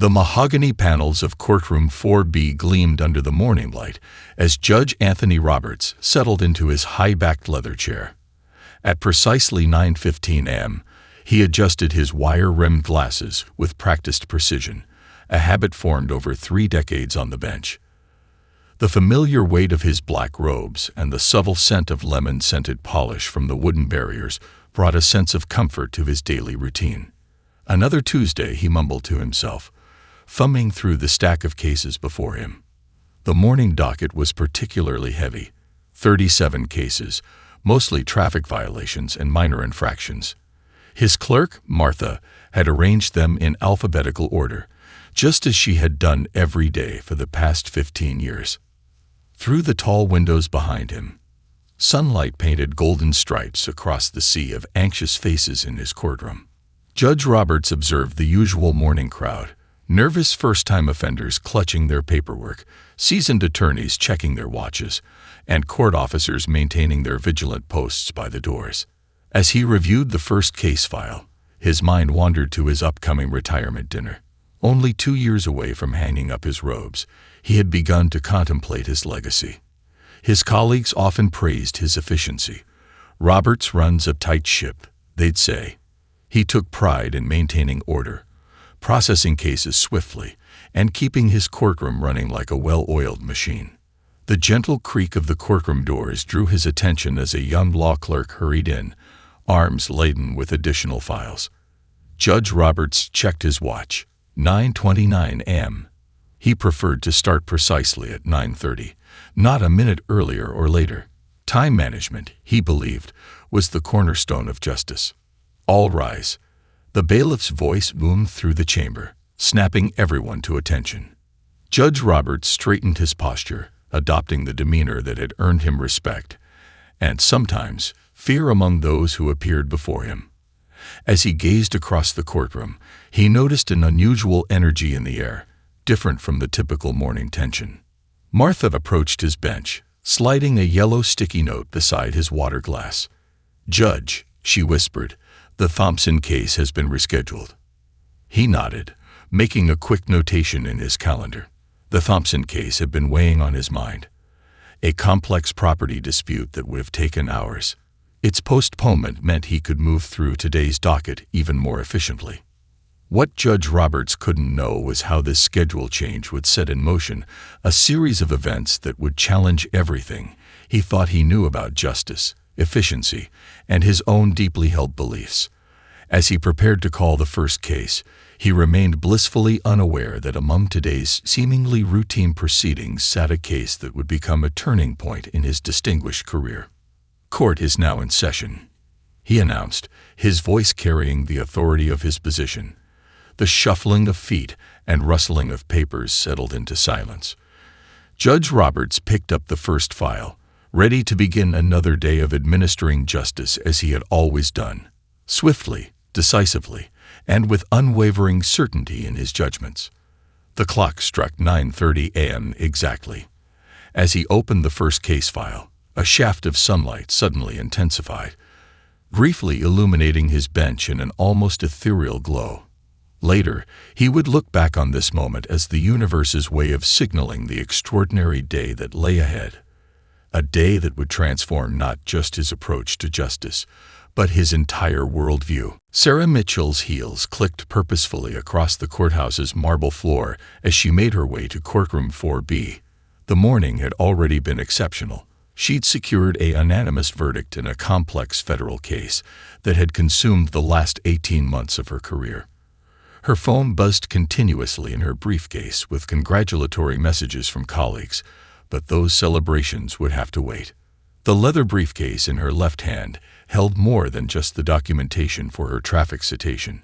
The mahogany panels of courtroom 4B gleamed under the morning light as Judge Anthony Roberts settled into his high-backed leather chair. At precisely 9:15 a.m., he adjusted his wire-rimmed glasses with practiced precision, a habit formed over 3 decades on the bench. The familiar weight of his black robes and the subtle scent of lemon-scented polish from the wooden barriers brought a sense of comfort to his daily routine. Another Tuesday, he mumbled to himself, thumbing through the stack of cases before him. The morning docket was particularly heavy, 37 cases, mostly traffic violations and minor infractions. His clerk, Martha, had arranged them in alphabetical order, just as she had done every day for the past 15 years. Through the tall windows behind him, sunlight painted golden stripes across the sea of anxious faces in his courtroom. Judge Roberts observed the usual morning crowd, nervous first-time offenders clutching their paperwork, seasoned attorneys checking their watches, and court officers maintaining their vigilant posts by the doors. As he reviewed the first case file, his mind wandered to his upcoming retirement dinner. Only 2 years away from hanging up his robes, he had begun to contemplate his legacy. His colleagues often praised his efficiency. "Roberts runs a tight ship," they'd say. He took pride in maintaining order, processing cases swiftly, and keeping his courtroom running like a well-oiled machine. The gentle creak of the courtroom doors drew his attention as a young law clerk hurried in, arms laden with additional files. Judge Roberts checked his watch. 9:29 a.m. He preferred to start precisely at 9:30, not a minute earlier or later. Time management, he believed, was the cornerstone of justice. "All rise." The bailiff's voice boomed through the chamber, snapping everyone to attention. Judge Roberts straightened his posture, adopting the demeanor that had earned him respect, and sometimes fear among those who appeared before him. As he gazed across the courtroom, he noticed an unusual energy in the air, different from the typical morning tension. Martha approached his bench, sliding a yellow sticky note beside his water glass. "Judge," she whispered, "the Thompson case has been rescheduled." He nodded, making a quick notation in his calendar. The Thompson case had been weighing on his mind, a complex property dispute that would have taken hours. Its postponement meant he could move through today's docket even more efficiently. What Judge Roberts couldn't know was how this schedule change would set in motion a series of events that would challenge everything he thought he knew about justice, efficiency, and his own deeply held beliefs. As he prepared to call the first case, he remained blissfully unaware that among today's seemingly routine proceedings sat a case that would become a turning point in his distinguished career. "Court is now in session," he announced, his voice carrying the authority of his position. The shuffling of feet and rustling of papers settled into silence. Judge Roberts picked up the first file, ready to begin another day of administering justice as he had always done, swiftly, decisively, and with unwavering certainty in his judgments. The clock struck 9:30 a.m. exactly. As he opened the first case file, a shaft of sunlight suddenly intensified, briefly illuminating his bench in an almost ethereal glow. Later, he would look back on this moment as the universe's way of signaling the extraordinary day that lay ahead. A day that would transform not just his approach to justice, but his entire worldview. Sarah Mitchell's heels clicked purposefully across the courthouse's marble floor as she made her way to courtroom 4B. The morning had already been exceptional. She'd secured a unanimous verdict in a complex federal case that had consumed the last 18 months of her career. Her phone buzzed continuously in her briefcase with congratulatory messages from colleagues, but those celebrations would have to wait. The leather briefcase in her left hand held more than just the documentation for her traffic citation.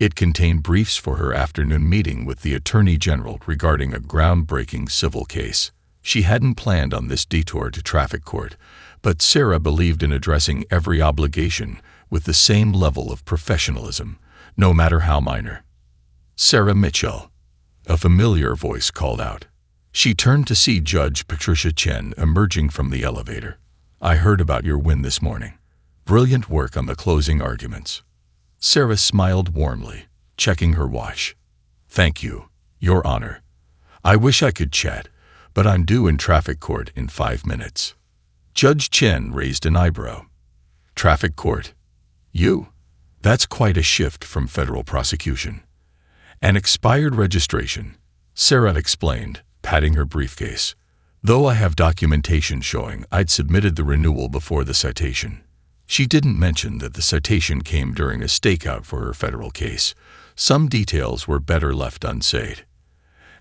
It contained briefs for her afternoon meeting with the Attorney General regarding a groundbreaking civil case. She hadn't planned on this detour to traffic court, but Sarah believed in addressing every obligation with the same level of professionalism, no matter how minor. "Sarah Mitchell," a familiar voice called out. She turned to see Judge Patricia Chen emerging from the elevator. "I heard about your win this morning. Brilliant work on the closing arguments." Sarah smiled warmly, checking her watch. "Thank you," Your Honor, I wish I could chat, but I'm due in traffic court in 5 minutes. Judge Chen raised an eyebrow. Traffic court? You? That's quite a shift from federal prosecution. An expired registration, Sarah explained, patting her briefcase. Though I have documentation showing I'd submitted the renewal before the citation. She didn't mention that the citation came during a stakeout for her federal case. Some details were better left unsaid.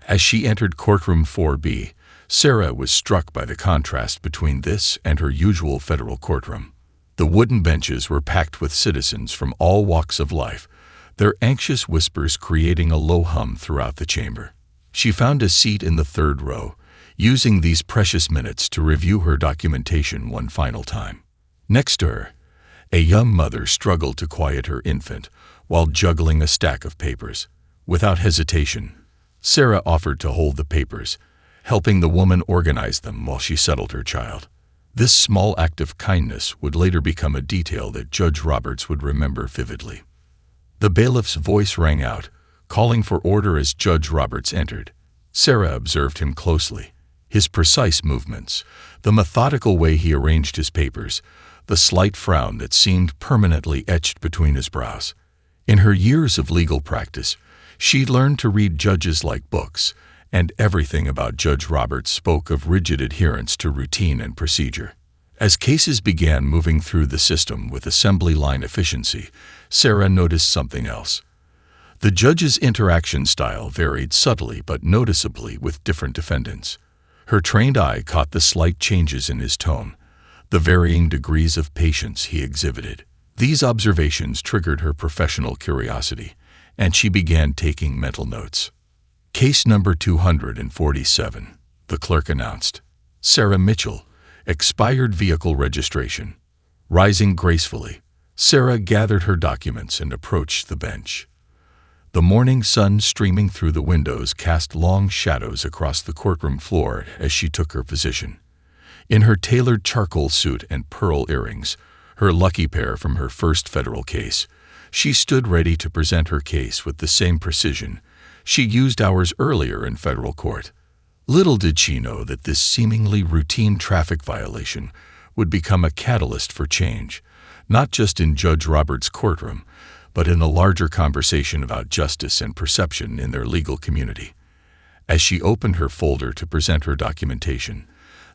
As she entered courtroom 4B, Sarah was struck by the contrast between this and her usual federal courtroom. The wooden benches were packed with citizens from all walks of life, their anxious whispers creating a low hum throughout the chamber. She found a seat in the third row, using these precious minutes to review her documentation one final time. Next to her, a young mother struggled to quiet her infant while juggling a stack of papers. Without hesitation, Sarah offered to hold the papers, helping the woman organize them while she settled her child. This small act of kindness would later become a detail that Judge Roberts would remember vividly. The bailiff's voice rang out, calling for order as Judge Roberts entered. Sarah observed him closely. His precise movements, the methodical way he arranged his papers, the slight frown that seemed permanently etched between his brows. In her years of legal practice, she'd learned to read judges like books, and everything about Judge Roberts spoke of rigid adherence to routine and procedure. As cases began moving through the system with assembly line efficiency, Sarah noticed something else. The judge's interaction style varied subtly but noticeably with different defendants. Her trained eye caught the slight changes in his tone, the varying degrees of patience he exhibited. These observations triggered her professional curiosity, and she began taking mental notes. Case number 247, the clerk announced. Sarah Mitchell, expired vehicle registration. Rising gracefully, Sarah gathered her documents and approached the bench. The morning sun streaming through the windows cast long shadows across the courtroom floor as she took her position. In her tailored charcoal suit and pearl earrings, her lucky pair from her first federal case, she stood ready to present her case with the same precision she used hours earlier in federal court. Little did she know that this seemingly routine traffic violation would become a catalyst for change, not just in Judge Roberts' courtroom, but in the larger conversation about justice and perception in their legal community. As she opened her folder to present her documentation,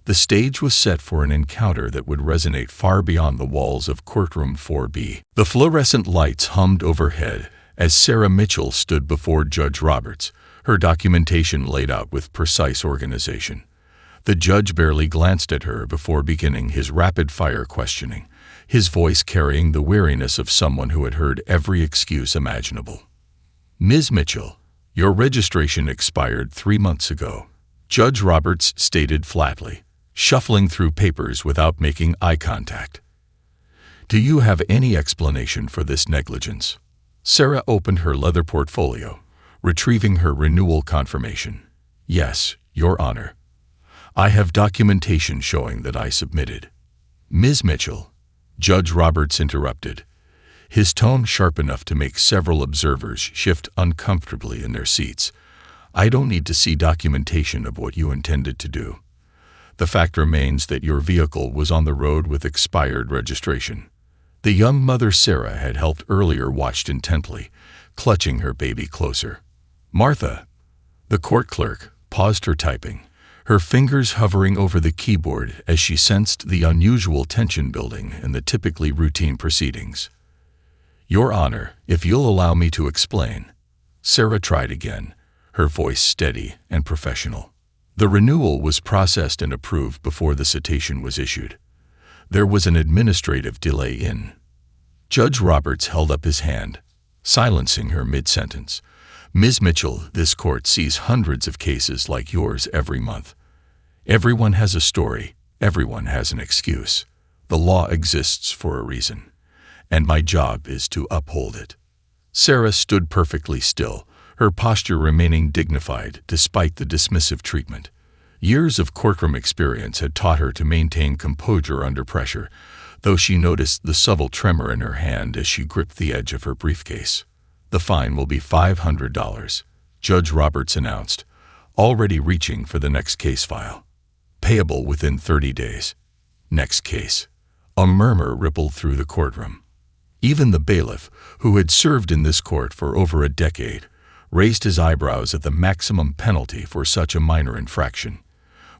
the stage was set for an encounter that would resonate far beyond the walls of courtroom 4B. The fluorescent lights hummed overhead as Sarah Mitchell stood before Judge Roberts, her documentation laid out with precise organization. The judge barely glanced at her before beginning his rapid-fire questioning, his voice carrying the weariness of someone who had heard every excuse imaginable. Ms. Mitchell, your registration expired 3 months ago, Judge Roberts stated flatly, shuffling through papers without making eye contact. Do you have any explanation for this negligence? Sarah opened her leather portfolio, retrieving her renewal confirmation. Yes, Your Honor. I have documentation showing that I submitted. Ms. Mitchell, Judge Roberts interrupted, his tone sharp enough to make several observers shift uncomfortably in their seats. I don't need to see documentation of what you intended to do. The fact remains that your vehicle was on the road with expired registration. The young mother Sarah had helped earlier watched intently, clutching her baby closer. Martha, the court clerk, paused her typing, her fingers hovering over the keyboard as she sensed the unusual tension building in the typically routine proceedings. Your Honor, if you'll allow me to explain. Sarah tried again, her voice steady and professional. The renewal was processed and approved before the citation was issued. There was an administrative delay in. Judge Roberts held up his hand, silencing her mid-sentence. Ms. Mitchell, this court sees hundreds of cases like yours every month. Everyone has a story, everyone has an excuse. The law exists for a reason, and my job is to uphold it. Sarah stood perfectly still, her posture remaining dignified despite the dismissive treatment. Years of courtroom experience had taught her to maintain composure under pressure, though she noticed the subtle tremor in her hand as she gripped the edge of her briefcase. The fine will be $500, Judge Roberts announced, already reaching for the next case file. Payable within 30 days. Next case. A murmur rippled through the courtroom. Even the bailiff, who had served in this court for over a decade, raised his eyebrows at the maximum penalty for such a minor infraction.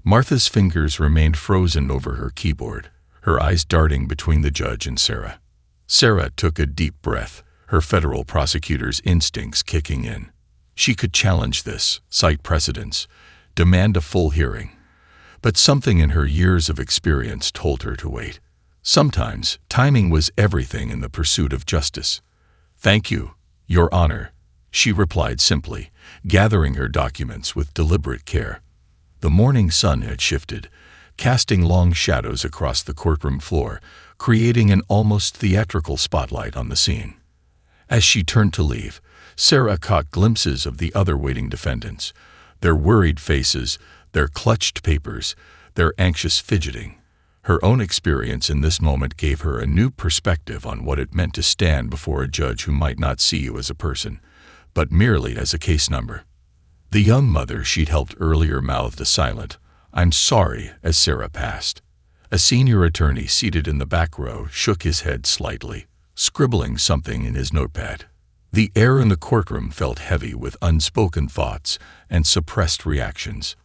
Martha's fingers remained frozen over her keyboard, her eyes darting between the judge and Sarah. Sarah took a deep breath, her federal prosecutor's instincts kicking in. She could challenge this, cite precedents, demand a full hearing. But something in her years of experience told her to wait. Sometimes, timing was everything in the pursuit of justice. "Thank you, Your Honor," she replied simply, gathering her documents with deliberate care. The morning sun had shifted, casting long shadows across the courtroom floor, creating an almost theatrical spotlight on the scene. As she turned to leave, Sarah caught glimpses of the other waiting defendants, their worried faces, their clutched papers, their anxious fidgeting. Her own experience in this moment gave her a new perspective on what it meant to stand before a judge who might not see you as a person, but merely as a case number. The young mother she'd helped earlier mouthed a silent, "I'm sorry," as Sarah passed. A senior attorney seated in the back row shook his head slightly, scribbling something in his notepad. The air in the courtroom felt heavy with unspoken thoughts and suppressed reactions.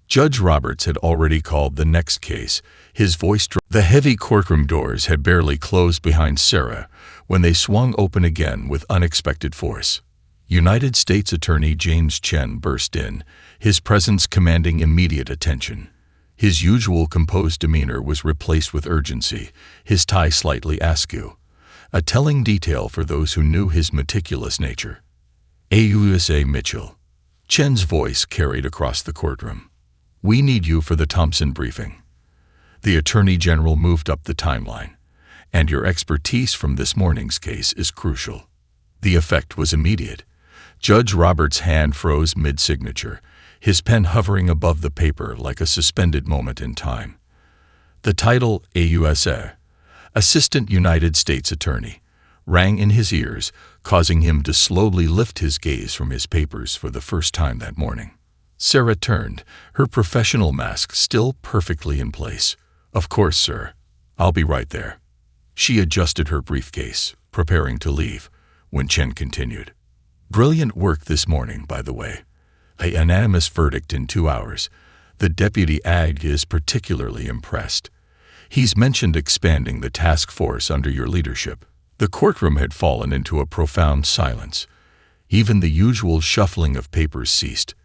Judge Roberts had already called the next case, his voice dropped. The heavy courtroom doors had barely closed behind Sarah when they swung open again with unexpected force. United States Attorney James Chen burst in, his presence commanding immediate attention. His usual composed demeanor was replaced with urgency, his tie slightly askew, a telling detail for those who knew his meticulous nature. "AUSA Mitchell." Chen's voice carried across the courtroom. "We need you for the Thompson briefing." The Attorney General moved up the timeline. "And your expertise from this morning's case is crucial." The effect was immediate. Judge Roberts' hand froze mid-signature, his pen hovering above the paper like a suspended moment in time. The title, AUSA, Assistant United States Attorney, rang in his ears, causing him to slowly lift his gaze from his papers for the first time that morning. Sarah turned, her professional mask still perfectly in place. "Of course, sir. I'll be right there." She adjusted her briefcase, preparing to leave, when Chen continued. "Brilliant work this morning, by the way. A unanimous verdict in 2 hours. The Deputy AG is particularly impressed. He's mentioned expanding the task force under your leadership." The courtroom had fallen into a profound silence. Even the usual shuffling of papers ceased.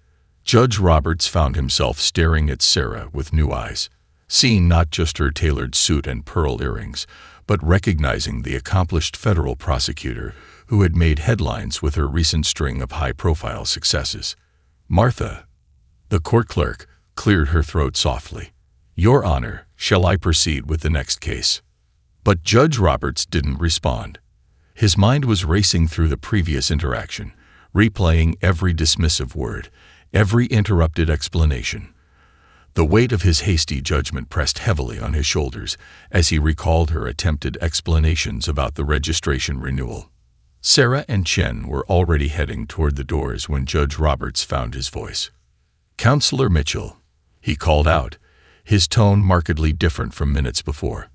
Judge Roberts found himself staring at Sarah with new eyes, seeing not just her tailored suit and pearl earrings, but recognizing the accomplished federal prosecutor who had made headlines with her recent string of high-profile successes. "Martha," the court clerk, cleared her throat softly. "Your Honor, shall I proceed with the next case?" But Judge Roberts didn't respond. His mind was racing through the previous interaction, replaying every dismissive word, every interrupted explanation. The weight of his hasty judgment pressed heavily on his shoulders as he recalled her attempted explanations about the registration renewal. Sarah and Chen were already heading toward the doors when Judge Roberts found his voice. "Counselor Mitchell," he called out, his tone markedly different from minutes before.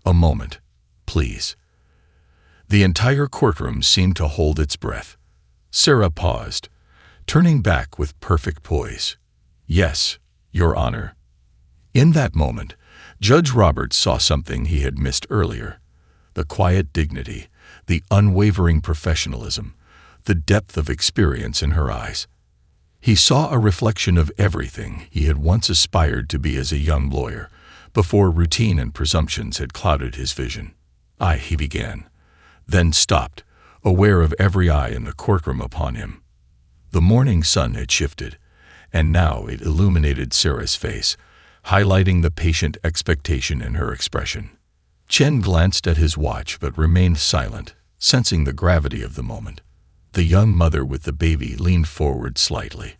"A moment, please." The entire courtroom seemed to hold its breath. Sarah paused, turning back with perfect poise. "Yes, Your Honor." In that moment, Judge Roberts saw something he had missed earlier: the quiet dignity, the unwavering professionalism, the depth of experience in her eyes. He saw a reflection of everything he had once aspired to be as a young lawyer, before routine and presumptions had clouded his vision. He began, then stopped, aware of every eye in the courtroom upon him. The morning sun had shifted, and now it illuminated Sarah's face, highlighting the patient expectation in her expression. Chen glanced at his watch but remained silent, sensing the gravity of the moment. The young mother with the baby leaned forward slightly,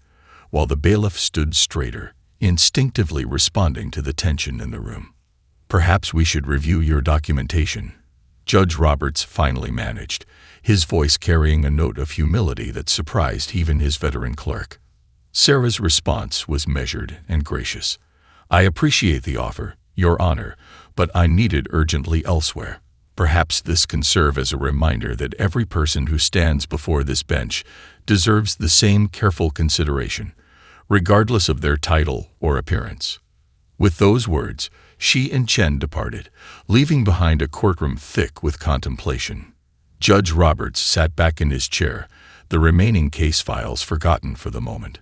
while the bailiff stood straighter, instinctively responding to the tension in the room. "Perhaps we should review your documentation," Judge Roberts finally managed, his voice carrying a note of humility that surprised even his veteran clerk. Sarah's response was measured and gracious. "I appreciate the offer, Your Honor, but I need it urgently elsewhere. Perhaps this can serve as a reminder that every person who stands before this bench deserves the same careful consideration, regardless of their title or appearance." With those words, she and Chen departed, leaving behind a courtroom thick with contemplation. Judge Roberts sat back in his chair, the remaining case files forgotten for the moment.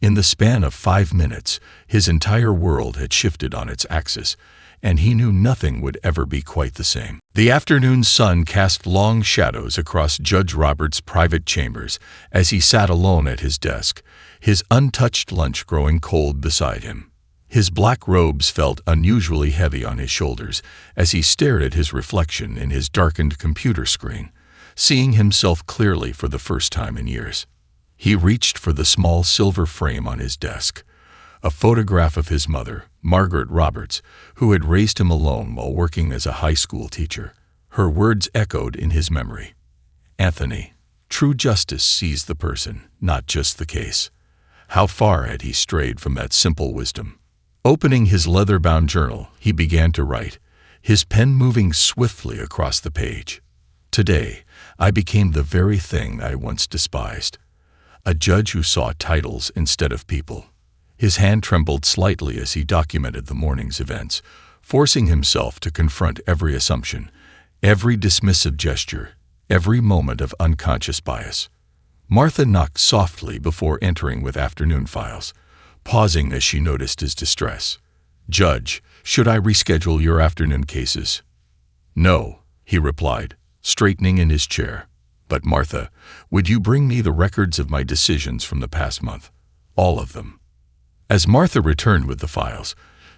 In the span of 5 minutes, his entire world had shifted on its axis, and he knew nothing would ever be quite the same. The afternoon sun cast long shadows across Judge Roberts' private chambers as he sat alone at his desk, his untouched lunch growing cold beside him. His black robes felt unusually heavy on his shoulders as he stared at his reflection in his darkened computer screen, seeing himself clearly for the first time in years. He reached for the small silver frame on his desk, a photograph of his mother, Margaret Roberts, who had raised him alone while working as a high school teacher. Her words echoed in his memory. "Anthony, true justice sees the person, not just the case." How far had he strayed from that simple wisdom? Opening his leather-bound journal, he began to write, his pen moving swiftly across the page. "Today, I became the very thing I once despised. A judge who saw titles instead of people." His hand trembled slightly as he documented the morning's events, forcing himself to confront every assumption, every dismissive gesture, every moment of unconscious bias. Martha knocked softly before entering with afternoon files, pausing as she noticed his distress. "Judge, should I reschedule your afternoon cases?" "No," he replied, straightening in his chair. "But Martha, would you bring me the records of my decisions from the past month? All of them." As Martha returned with the files,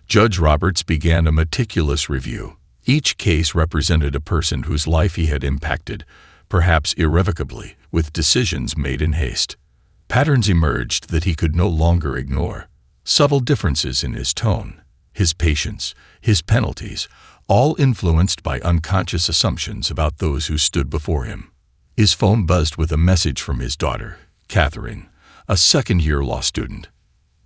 Judge Roberts began a meticulous review. Each case represented a person whose life he had impacted, perhaps irrevocably, with decisions made in haste. Patterns emerged that he could no longer ignore. Subtle differences in his tone, his patience, his penalties, all influenced by unconscious assumptions about those who stood before him. His phone buzzed with a message from his daughter, Catherine, a second-year law student.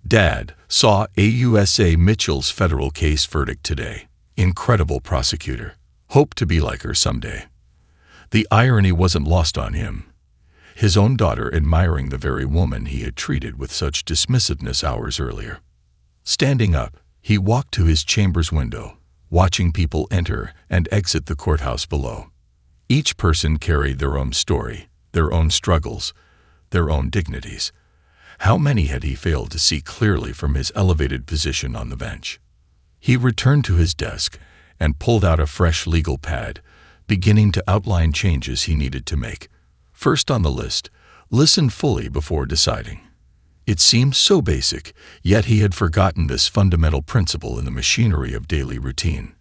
"Dad, saw AUSA Mitchell's federal case verdict today. Incredible prosecutor. Hope to be like her someday." The irony wasn't lost on him. His own daughter admiring the very woman he had treated with such dismissiveness hours earlier. Standing up, he walked to his chamber's window, watching people enter and exit the courthouse below. Each person carried their own story, their own struggles, their own dignities. How many had he failed to see clearly from his elevated position on the bench? He returned to his desk and pulled out a fresh legal pad, beginning to outline changes he needed to make. First on the list, listen fully before deciding. It seemed so basic, yet he had forgotten this fundamental principle in the machinery of daily routine.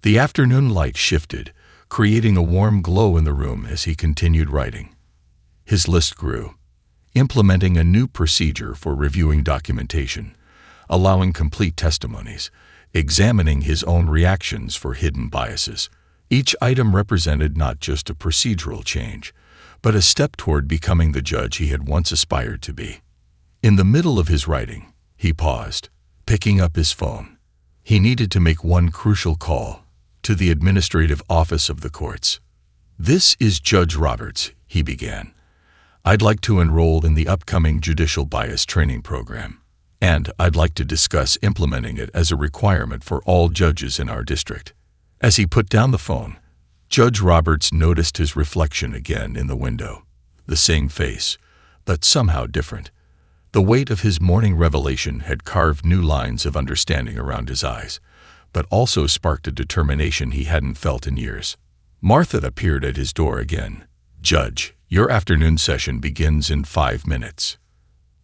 The afternoon light shifted, creating a warm glow in the room as he continued writing. His list grew. Implementing a new procedure for reviewing documentation, allowing complete testimonies, examining his own reactions for hidden biases. Each item represented not just a procedural change, but a step toward becoming the judge he had once aspired to be. In the middle of his writing, he paused, picking up his phone. He needed to make one crucial call to the administrative office of the courts. "This is Judge Roberts," he began. "I'd like to enroll in the upcoming Judicial Bias Training Program, and I'd like to discuss implementing it as a requirement for all judges in our district." As he put down the phone, Judge Roberts noticed his reflection again in the window. The same face, but somehow different. The weight of his morning revelation had carved new lines of understanding around his eyes, but also sparked a determination he hadn't felt in years. Martha appeared at his door again. "Judge, your afternoon session begins in 5 minutes."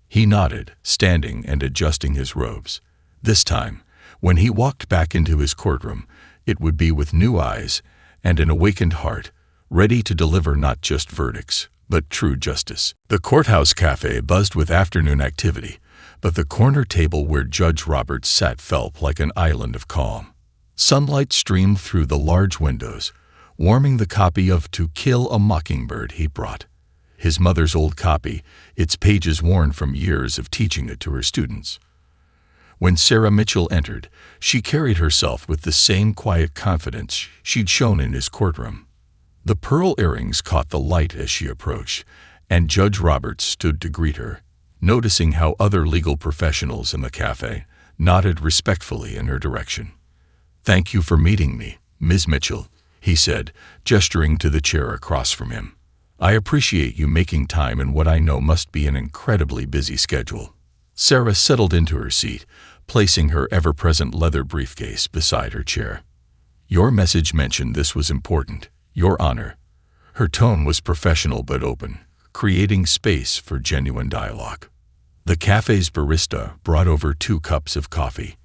He nodded, standing and adjusting his robes. This time, when he walked back into his courtroom, it would be with new eyes and an awakened heart, ready to deliver not just verdicts, but true justice. The courthouse cafe buzzed with afternoon activity, but the corner table where Judge Roberts sat felt like an island of calm. Sunlight streamed through the large windows, warming the copy of To Kill a Mockingbird he brought. His mother's old copy, its pages worn from years of teaching it to her students. When Sarah Mitchell entered, she carried herself with the same quiet confidence she'd shown in his courtroom. The pearl earrings caught the light as she approached, and Judge Roberts stood to greet her, noticing how other legal professionals in the cafe nodded respectfully in her direction. "Thank you for meeting me, Ms. Mitchell," he said, gesturing to the chair across from him. "I appreciate you making time in what I know must be an incredibly busy schedule." Sarah settled into her seat, placing her ever-present leather briefcase beside her chair. "Your message mentioned this was important, Your Honor." Her tone was professional but open, creating space for genuine dialogue. The cafe's barista brought over 2 cups of coffee.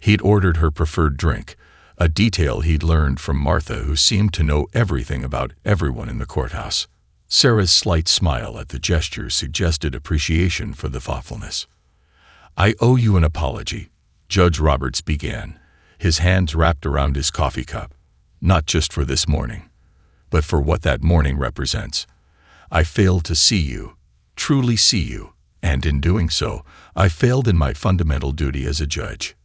He'd ordered her preferred drink, a detail he'd learned from Martha, who seemed to know everything about everyone in the courthouse. Sarah's slight smile at the gesture suggested appreciation for the thoughtfulness. "I owe you an apology," Judge Roberts began, his hands wrapped around his coffee cup. "Not just for this morning, but for what that morning represents. I failed to see you, truly see you, and in doing so, I failed in my fundamental duty as a judge."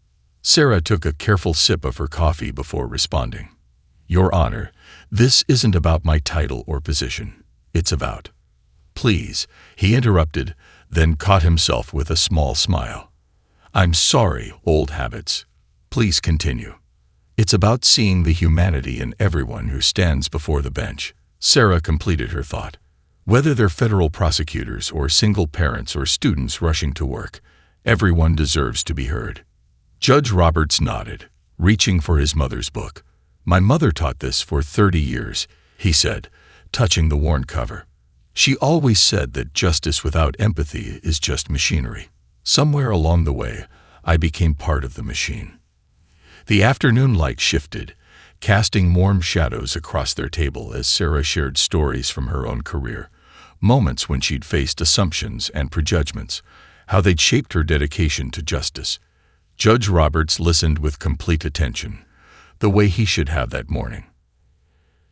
Sarah took a careful sip of her coffee before responding. "Your Honor, this isn't about my title or position. It's about—" "Please," he interrupted, then caught himself with a small smile. "I'm sorry, old habits. Please continue." "It's about seeing the humanity in everyone who stands before the bench." Sarah completed her thought. "Whether they're federal prosecutors or single parents or students rushing to work, everyone deserves to be heard." Judge Roberts nodded, reaching for his mother's book. "My mother taught this for 30 years, he said, touching the worn cover. "She always said that justice without empathy is just machinery. Somewhere along the way, I became part of the machine." The afternoon light shifted, casting warm shadows across their table as Sarah shared stories from her own career, moments when she'd faced assumptions and prejudgments, how they'd shaped her dedication to justice. Judge Roberts listened with complete attention, the way he should have that morning.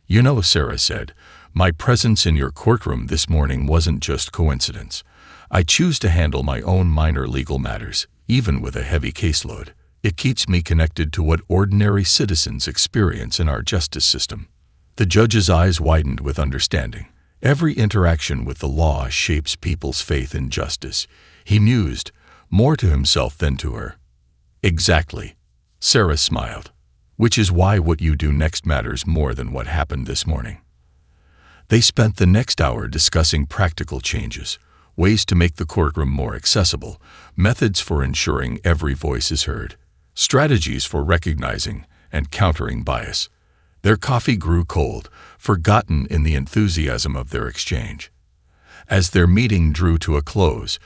"You know," Sarah said, "my presence in your courtroom this morning wasn't just coincidence. I choose to handle my own minor legal matters, even with a heavy caseload. It keeps me connected to what ordinary citizens experience in our justice system." The judge's eyes widened with understanding. "Every interaction with the law shapes people's faith in justice," he mused, more to himself than to her. "Exactly," Sarah smiled. "Which is why what you do next matters more than what happened this morning." They spent the next hour discussing practical changes, ways to make the courtroom more accessible, methods for ensuring every voice is heard, strategies for recognizing and countering bias. Their coffee grew cold, forgotten in the enthusiasm of their exchange. As their meeting drew to a close,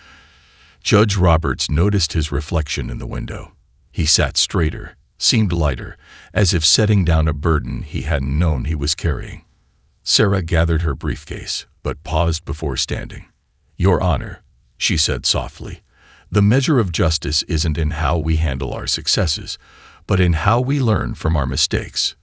Judge Roberts noticed his reflection in the window. He sat straighter, seemed lighter, as if setting down a burden he hadn't known he was carrying. Sarah gathered her briefcase, but paused before standing. "Your Honor," she said softly, "the measure of justice isn't in how we handle our successes, but in how we learn from our mistakes."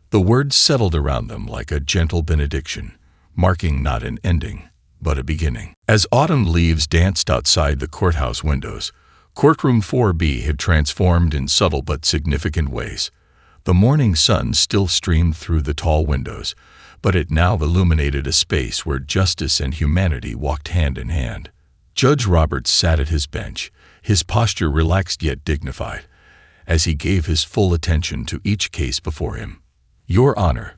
The words settled around them like a gentle benediction, marking not an ending, but a beginning. As autumn leaves danced outside the courthouse windows, Courtroom 4B had transformed in subtle but significant ways. The morning sun still streamed through the tall windows, but it now illuminated a space where justice and humanity walked hand in hand. Judge Roberts sat at his bench, his posture relaxed yet dignified, as he gave his full attention to each case before him. "Your Honor,"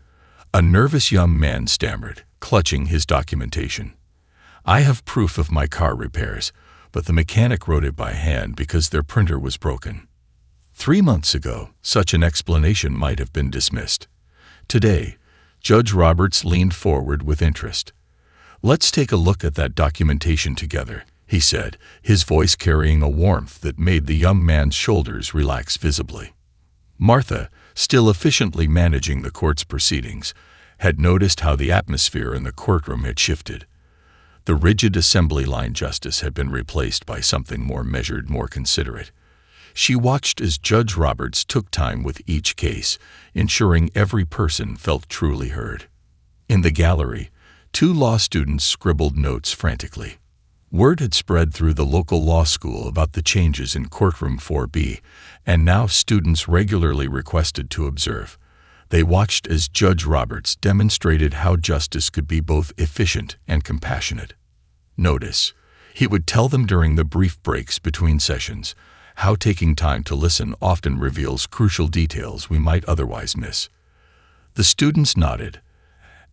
a nervous young man stammered, clutching his documentation. "I have proof of my car repairs, but the mechanic wrote it by hand because their printer was broken. 3 months ago, such an explanation might have been dismissed. Today, Judge Roberts leaned forward with interest. "Let's take a look at that documentation together," he said, his voice carrying a warmth that made the young man's shoulders relax visibly. Martha, still efficiently managing the court's proceedings, had noticed how the atmosphere in the courtroom had shifted. The rigid assembly line justice had been replaced by something more measured, more considerate. She watched as Judge Roberts took time with each case, ensuring every person felt truly heard. In the gallery, 2 law students scribbled notes frantically. Word had spread through the local law school about the changes in Courtroom 4B, and now students regularly requested to observe. They watched as Judge Roberts demonstrated how justice could be both efficient and compassionate. Notice, he would tell them during the brief breaks between sessions how taking time to listen often reveals crucial details we might otherwise miss. The students nodded,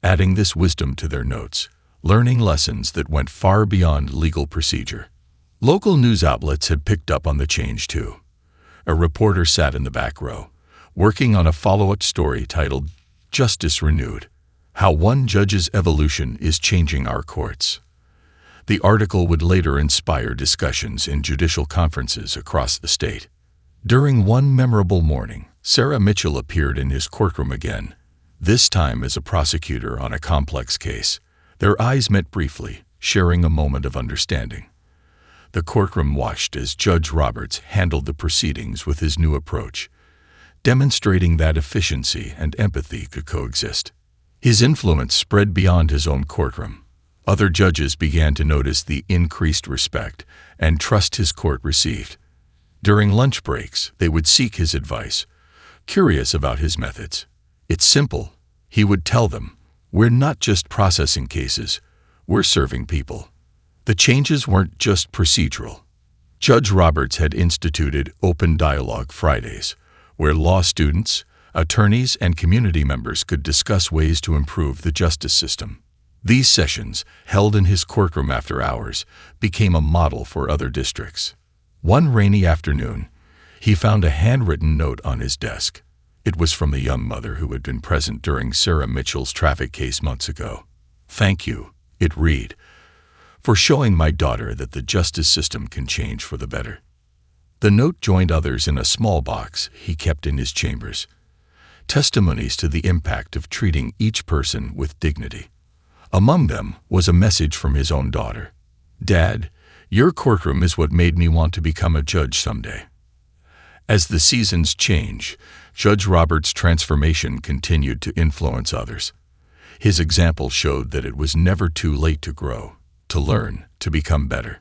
adding this wisdom to their notes, learning lessons that went far beyond legal procedure. Local news outlets had picked up on the change too. A reporter sat in the back row, working on a follow-up story titled Justice Renewed: How One Judge's Evolution is Changing Our Courts. The article would later inspire discussions in judicial conferences across the state. During one memorable morning, Sarah Mitchell appeared in his courtroom again, this time as a prosecutor on a complex case. Their eyes met briefly, sharing a moment of understanding. The courtroom watched as Judge Roberts handled the proceedings with his new approach, demonstrating that efficiency and empathy could coexist. His influence spread beyond his own courtroom. Other judges began to notice the increased respect and trust his court received. During lunch breaks, they would seek his advice, curious about his methods. "It's simple," he would tell them. "We're not just processing cases, we're serving people." The changes weren't just procedural. Judge Roberts had instituted Open Dialogue Fridays, where law students, attorneys, and community members could discuss ways to improve the justice system. These sessions, held in his courtroom after hours, became a model for other districts. One rainy afternoon, he found a handwritten note on his desk. It was from the young mother who had been present during Sarah Mitchell's traffic case months ago. "Thank you," it read, "for showing my daughter that the justice system can change for the better." The note joined others in a small box he kept in his chambers, testimonies to the impact of treating each person with dignity. Among them was a message from his own daughter. "Dad, your courtroom is what made me want to become a judge someday." As the seasons change, Judge Roberts' transformation continued to influence others. His example showed that it was never too late to grow, to learn, to become better.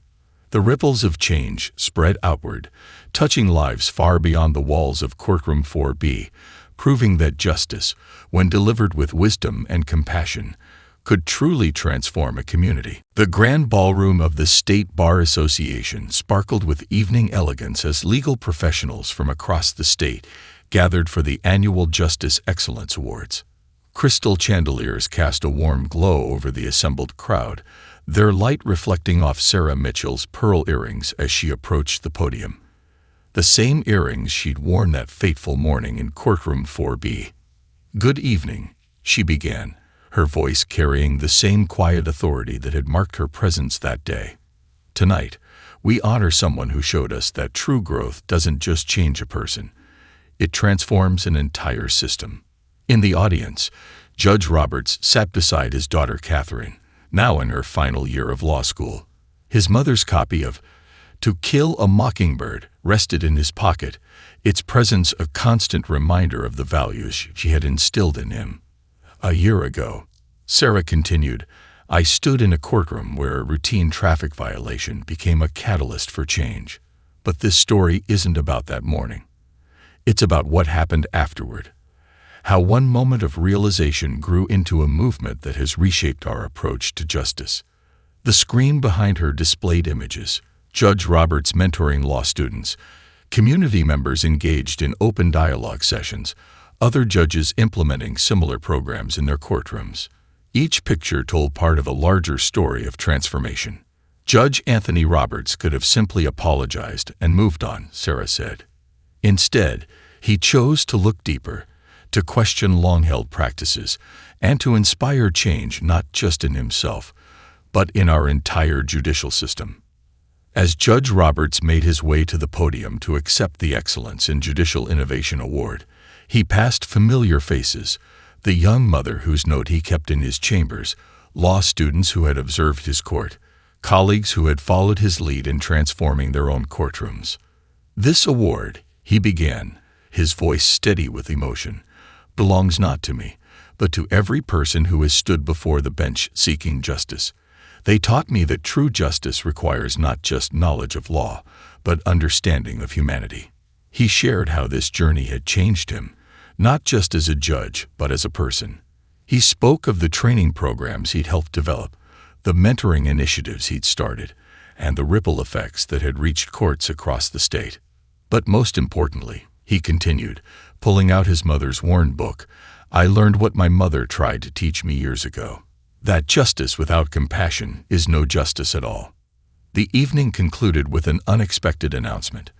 The ripples of change spread outward, touching lives far beyond the walls of Courtroom 4B, proving that justice, when delivered with wisdom and compassion, could truly transform a community. The grand ballroom of the State Bar Association sparkled with evening elegance as legal professionals from across the state gathered for the annual Justice Excellence Awards. Crystal chandeliers cast a warm glow over the assembled crowd, their light reflecting off Sarah Mitchell's pearl earrings as she approached the podium. The same earrings she'd worn that fateful morning in Courtroom 4B. "Good evening," she began, her voice carrying the same quiet authority that had marked her presence that day. "Tonight, we honor someone who showed us that true growth doesn't just change a person, it transforms an entire system." In the audience, Judge Roberts sat beside his daughter Catherine, now in her final year of law school. His mother's copy of To Kill a Mockingbird rested in his pocket, its presence a constant reminder of the values she had instilled in him. "A year ago," Sarah continued, "I stood in a courtroom where a routine traffic violation became a catalyst for change. But this story isn't about that morning. It's about what happened afterward. How one moment of realization grew into a movement that has reshaped our approach to justice." The screen behind her displayed images: Judge Roberts mentoring law students, community members engaged in open dialogue sessions, other judges implementing similar programs in their courtrooms. Each picture told part of a larger story of transformation. Judge Anthony Roberts could have simply apologized and moved on, Sarah said. Instead, he chose to look deeper, to question long-held practices, and to inspire change not just in himself, but in our entire judicial system. As Judge Roberts made his way to the podium to accept the Excellence in Judicial Innovation Award, he passed familiar faces: the young mother whose note he kept in his chambers, law students who had observed his court, colleagues who had followed his lead in transforming their own courtrooms. "This award," he began, his voice steady with emotion, "belongs not to me, but to every person who has stood before the bench seeking justice. They taught me that true justice requires not just knowledge of law, but understanding of humanity." He shared how this journey had changed him, not just as a judge, but as a person. He spoke of the training programs he'd helped develop, the mentoring initiatives he'd started, and the ripple effects that had reached courts across the state. "But most importantly," he continued, pulling out his mother's worn book, "I learned what my mother tried to teach me years ago, that justice without compassion is no justice at all." The evening concluded with an unexpected announcement: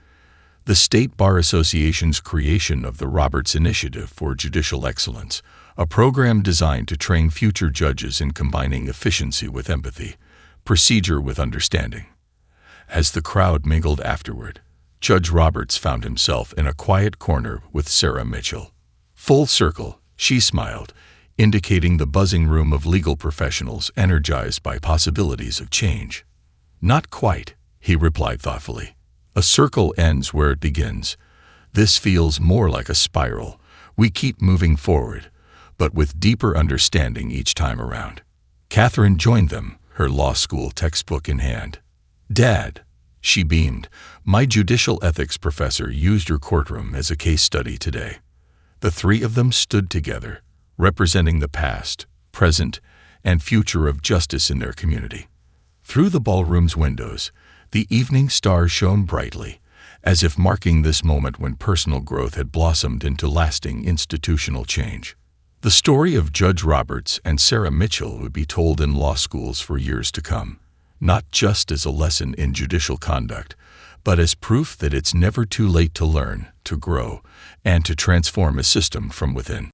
the State Bar Association's creation of the Roberts Initiative for Judicial Excellence, a program designed to train future judges in combining efficiency with empathy, procedure with understanding. As the crowd mingled afterward, Judge Roberts found himself in a quiet corner with Sarah Mitchell. "Full circle," she smiled, indicating the buzzing room of legal professionals energized by possibilities of change. "Not quite," he replied thoughtfully. "A circle ends where it begins. This feels more like a spiral. We keep moving forward, but with deeper understanding each time around." Catherine joined them, her law school textbook in hand. "Dad," she beamed, "my judicial ethics professor used your courtroom as a case study today." The three of them stood together, representing the past, present, and future of justice in their community. Through the ballroom's windows, the evening stars shone brightly, as if marking this moment when personal growth had blossomed into lasting institutional change. The story of Judge Roberts and Sarah Mitchell would be told in law schools for years to come, not just as a lesson in judicial conduct, but as proof that it's never too late to learn, to grow, and to transform a system from within.